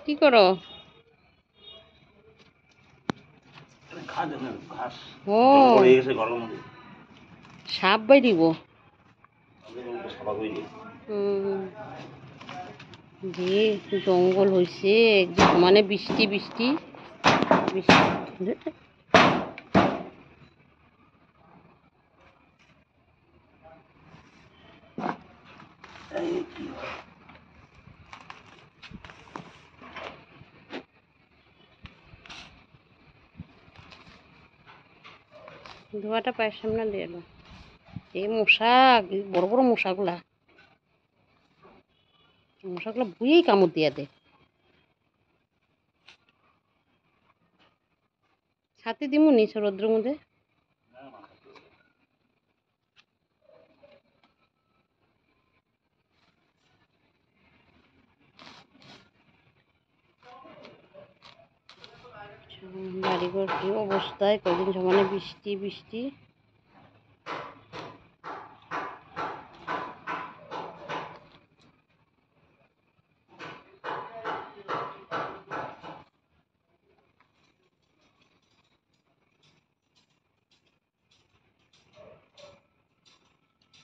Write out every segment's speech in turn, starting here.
কি করো? ও সাপ বাইরিব। যে জঙ্গল হয়েছে মানে বৃষ্টি বৃষ্টি বৃষ্টি। ধোয়াটা পায়ের সামনে দিয়ে এলো। এই মশা, বড় বড় মশাগুলা বুয়েই কামড় দিয়া দেয়। ছাতি দিমু নিচে রৌদ্রের মধ্যে। বাড়িঘর কি অবস্থায়, কদিন সমানে বৃষ্টি বৃষ্টি।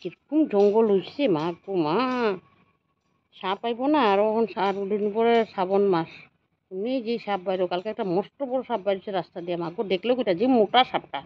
কিরকম জঙ্গল হয়েছে মা গো মা। সাপ আইব না আর এখন সার উদিন পরে শ্রাবণ মাস। এমনি যে সাপ বাইর, কালকে একটা মস্ত বড় সাপ বাইরেছে রাস্তা দিয়ে, মাগো দেখলেও কিটা যে মোটা সাপটা।